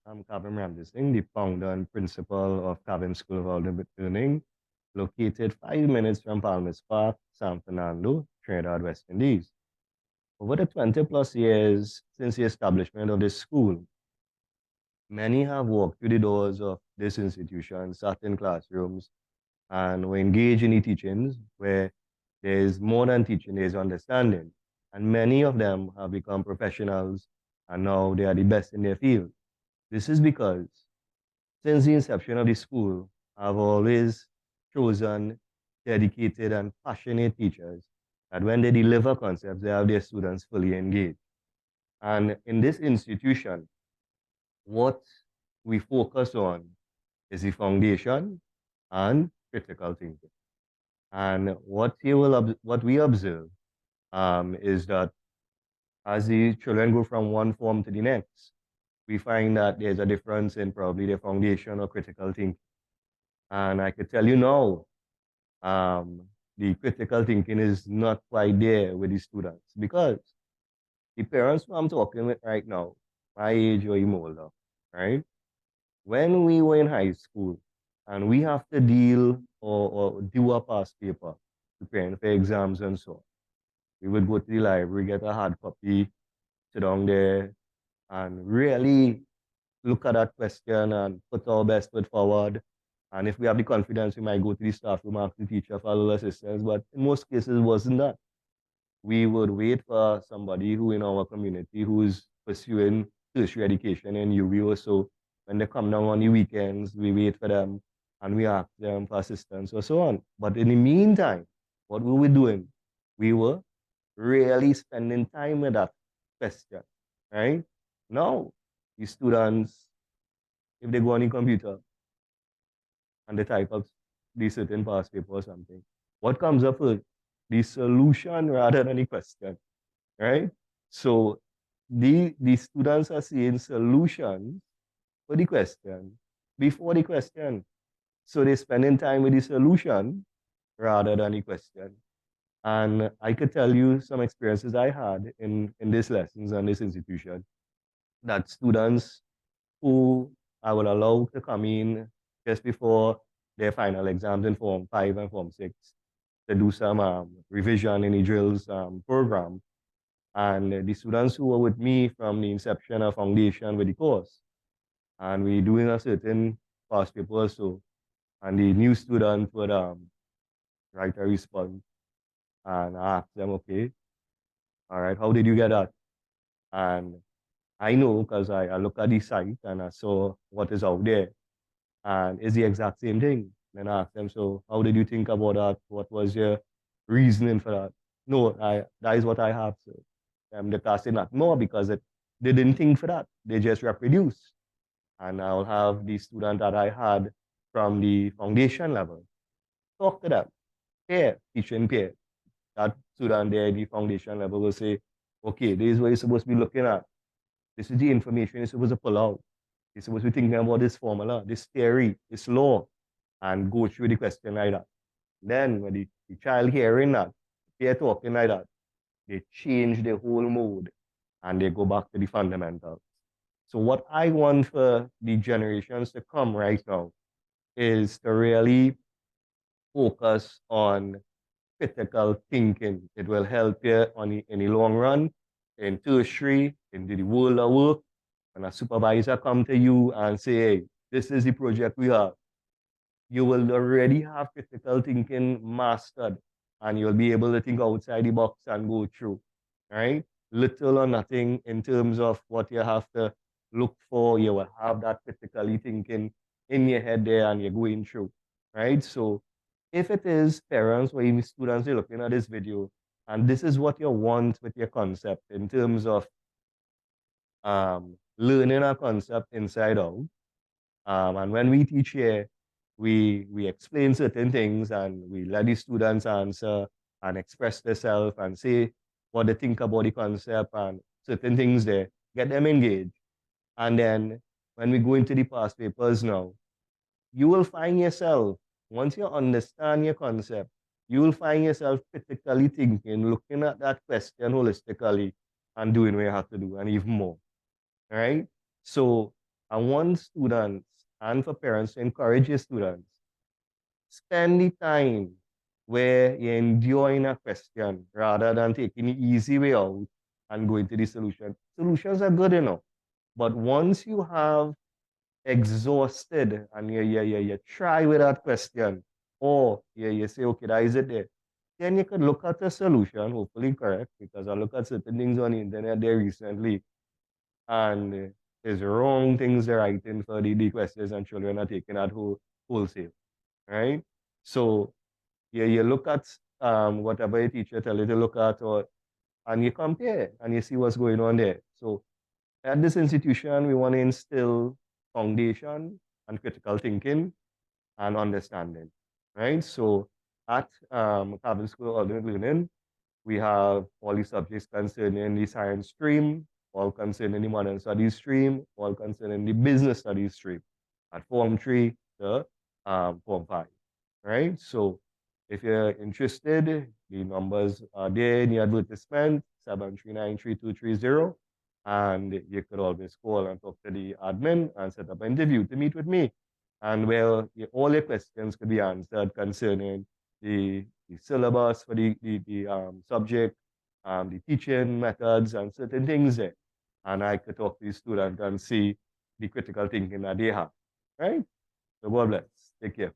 I'm Kevin Ramdising, the founder and principal of Kevin School of Ultimate Learning, located 5 minutes from Palmas Park, San Fernando, Trinidad, West Indies. Over the 20 plus years since the establishment of this school, many have walked through the doors of this institution, sat in classrooms, and were engaged in the teachings where there is more than teaching, there is understanding. And many of them have become professionals and now they are the best in their field. This is because since the inception of the school, I've always chosen dedicated and passionate teachers that when they deliver concepts, they have their students fully engaged. And in this institution, what we focus on is the foundation and critical thinking. And what we observe is that as the children go from one form to the next, we find that there's a difference in probably the foundation or critical thinking. And I could tell you now, the critical thinking is not quite there with the students because the parents who I'm talking with right now, my age or even older, right? When we were in high school and we have to deal or do a past paper, preparing for exams and so on, we would go to the library, get a hard copy, sit down there, and really look at that question and put our best foot forward. And if we have the confidence, we might go to the staff room, ask the teacher for a little assistance. But in most cases, it wasn't that. We would wait for somebody who in our community who's pursuing tertiary education in UV or so. When they come down on the weekends, we wait for them and we ask them for assistance or so on. But in the meantime, what we were doing, we were really spending time with that question, right? Now, the students, if they go on the computer and they type up the certain past paper or something, what comes up first? The solution rather than the question, right? So the students are seeing solutions for the question before the question. So they're spending time with the solution rather than the question. And I could tell you some experiences I had in these lessons and this institution that students who I would allow to come in just before their final exams in Form 5 and Form 6 to do some revision in the drills program. And the students who were with me from the inception of foundation with the course, and we doing a certain past paper or so, and the new student would write a response and ask them, okay, all right, how did you get that? And I know because I look at the site and I saw what is out there and it's the exact same thing. Then I asked them, so how did you think about that? What was your reasoning for that? No, that is what I have. So the class did not know because they didn't think for that. They just reproduce. And I'll have the student that I had from the foundation level talk to them. Pair, teaching pair. That student there, the foundation level will say, okay, this is what you're supposed to be looking at. This is the information you're supposed to pull out. You're supposed to be thinking about this formula, this theory, this law, and go through the question like that. Then when the child hearing that, they're talking like that, they change their whole mood and they go back to the fundamentals. So what I want for the generations to come right now is to really focus on critical thinking. It will help you in the long run, in tertiary, in the world of work. When a supervisor come to you and say, hey, this is the project we have, you will already have critical thinking mastered and you'll be able to think outside the box and go through, right? Little or nothing in terms of what you have to look for, you will have that critically thinking in your head there and you're going through, right? So if it is parents or even students are looking at this video and this is what you want with your concept in terms of learning a concept inside out, and when we teach here, we explain certain things and we let the students answer and express themselves and say what they think about the concept and certain things there, get them engaged. And then when we go into the past papers now, you will find yourself, once you understand your concept, you will find yourself critically thinking, looking at that question holistically and doing what you have to do and even more, right? So I want students and for parents to encourage your students, spend the time where you're enjoying a question rather than taking the easy way out and going to the solution. Solutions are good enough. But once you have exhausted and you try with that question, or you say, okay, that is it there, then you could look at a solution, hopefully correct, because I look at certain things on the internet there recently, and there's wrong things they're writing for the questions, and children are taking that wholesale, right? So you look at whatever your teacher tell you to look at, and you compare and you see what's going on there. So at this institution, we want to instill foundation and critical thinking and understanding, right? So at Cabin School of Alternate Learning, we have all the subjects concerning the science stream, all concerning the modern studies stream, all concerning the business studies stream at Form 3 to Form 5, right? So if you're interested, the numbers are there in the advertisement, 7393230, and you could always call and talk to the admin and set up an interview to meet with me. And well, all your questions could be answered concerning the syllabus for the subject, the teaching methods and certain things there. And I could talk to the student and see the critical thinking that they have, right? So God bless. Take care.